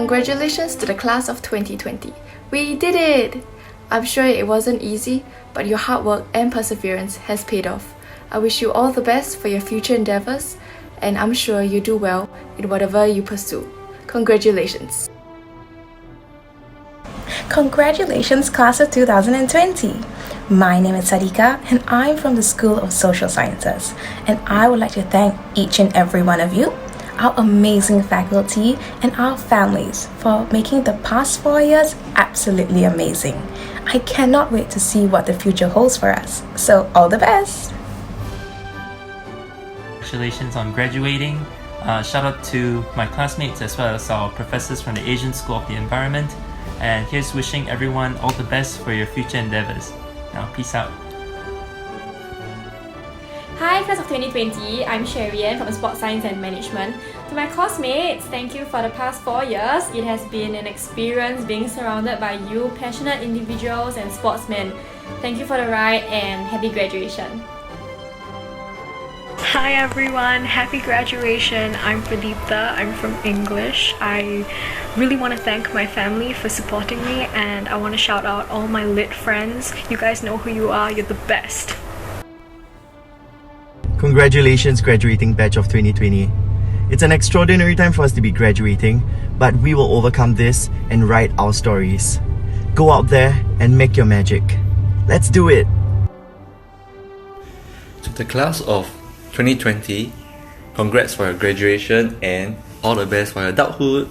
Congratulations to the class of 2020. We did it! I'm sure it wasn't easy, but your hard work and perseverance has paid off. I wish you all the best for your future endeavors, and I'm sure you do well in whatever you pursue. Congratulations! Congratulations, class of 2020! My name is Sadika and I'm from the School of Social Sciences, and I would like to thank each and every one of you, our amazing faculty, and our families for making the past 4 years absolutely amazing. I cannot wait to see what the future holds for us. So all the best! Congratulations on graduating. Shout out to my classmates as well as our professors from the Asian School of the Environment. And here's wishing everyone all the best for your future endeavors. Now, peace out. Hi, class of 2020. I'm Sherian from Sports Science and Management. To my classmates, thank you for the past 4 years. It has been an experience being surrounded by you passionate individuals and sportsmen. Thank you for the ride and happy graduation. Hi everyone, happy graduation. I'm Pradeepta, I'm from English. I really want to thank my family for supporting me, and I want to shout out all my lit friends. You guys know who you are, you're the best. Congratulations, graduating batch of 2020. It's an extraordinary time for us to be graduating, but we will overcome this and write our stories. Go out there and make your magic. Let's do it! To the class of 2020, congrats for your graduation and all the best for your adulthood.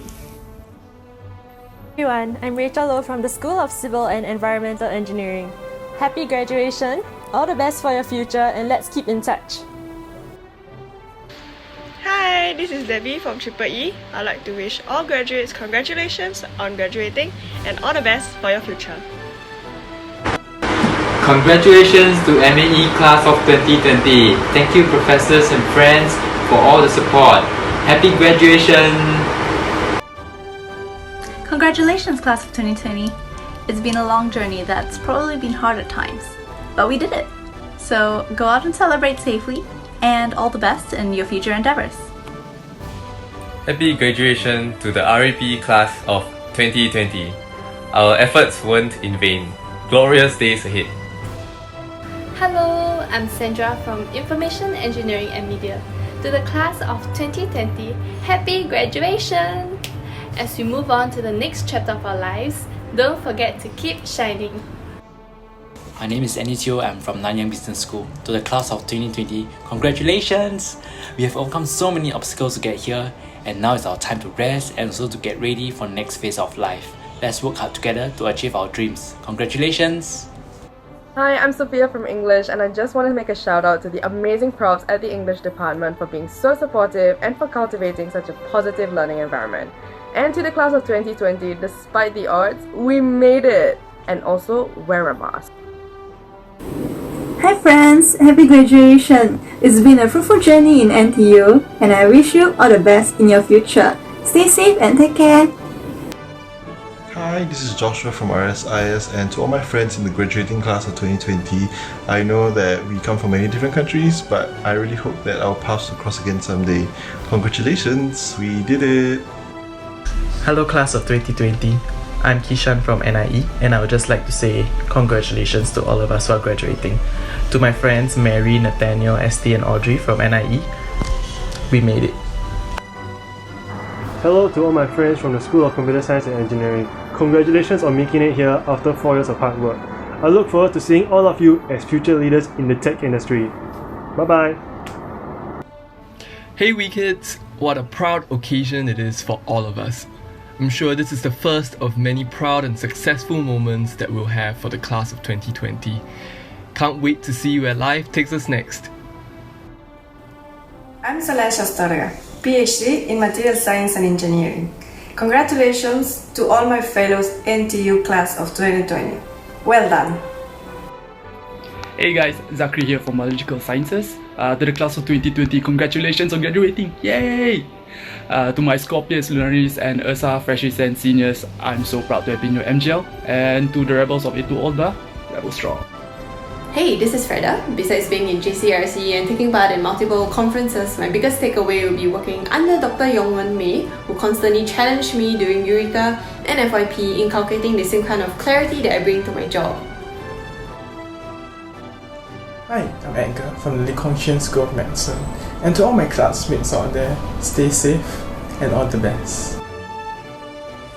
Everyone, I'm Rachel Loh from the School of Civil and Environmental Engineering. Happy graduation, all the best for your future, and let's keep in touch. Hi, this is Debbie from Triple E. I'd like to wish all graduates congratulations on graduating and all the best for your future. Congratulations to MAE class of 2020. Thank you professors and friends for all the support. Happy graduation! Congratulations class of 2020. It's been a long journey that's probably been hard at times, but we did it. So go out and celebrate safely, and all the best in your future endeavors. Happy graduation to the RAP class of 2020. Our efforts weren't in vain. Glorious days ahead. Hello, I'm Sandra from Information Engineering and Media. To the class of 2020, happy graduation! As we move on to the next chapter of our lives, don't forget to keep shining. My name is NTUsg. I'm from Nanyang Business School. To the class of 2020, congratulations! We have overcome so many obstacles to get here, and now it's our time to rest and also to get ready for the next phase of life. Let's work hard together to achieve our dreams. Congratulations! Hi, I'm Sophia from English, and I just want to make a shout out to the amazing profs at the English department for being so supportive and for cultivating such a positive learning environment. And to the class of 2020, despite the odds, we made it! And also wear a mask. Hi friends, happy graduation! It's been a fruitful journey in NTU, and I wish you all the best in your future. Stay safe and take care! Hi, this is Joshua from RSIS, and to all my friends in the graduating class of 2020, I know that we come from many different countries, but I really hope that our paths will cross again someday. Congratulations, we did it! Hello class of 2020, I'm Kishan from NIE, and I would just like to say congratulations to all of us who are graduating. To my friends Mary, Nathaniel, ST and Audrey from NIE, we made it. Hello to all my friends from the School of Computer Science and Engineering. Congratulations on making it here after 4 years of hard work. I look forward to seeing all of you as future leaders in the tech industry. Bye bye. Hey wee kids, what a proud occasion it is for all of us. I'm sure this is the first of many proud and successful moments that we'll have for the class of 2020. Can't wait to see where life takes us next. I'm Saleh Shastarga, PhD in Material Science and Engineering. Congratulations to all my fellows NTU class of 2020. Well done. Hey guys, Zachary here from Biological Sciences. To the class of 2020, congratulations on graduating! Yay! To my Scorpius, Lunaries and Ursa freshies and seniors, I'm so proud to have been your MGL. And to the rebels of Itu Olda, rebel strong. Hey, this is Freda. Besides being in JCRC and taking part in multiple conferences, my biggest takeaway will be working under Dr. Yongwen Mei, who constantly challenged me during Eureka and FYP inculcating the same kind of clarity that I bring to my job. Hi, I'm Edgar from the Licongshan School of Medicine, and to all my classmates out there, stay safe and all the best.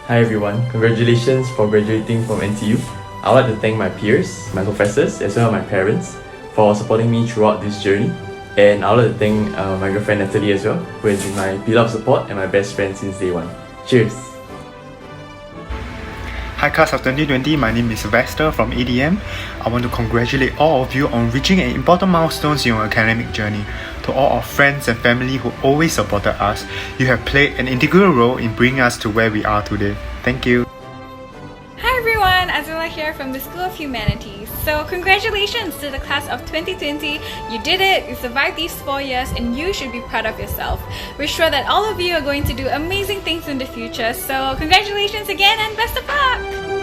Hi everyone, congratulations for graduating from NTU. I would like to thank my peers, my professors, as well as my parents for supporting me throughout this journey. And I would like to thank my girlfriend Natalie as well, who has been my pillar of support and my best friend since day one. Cheers! Hi class of 2020, my name is Sylvester from ADM. I want to congratulate all of you on reaching an important milestone in your academic journey. To all our friends and family who always supported us, you have played an integral role in bringing us to where we are today. Thank you. Hi everyone, Azula here from the School of Humanities. So congratulations to the class of 2020. You did it, you survived these 4 years and you should be proud of yourself. We're sure that all of you are going to do amazing things in the future. So congratulations again and best of luck!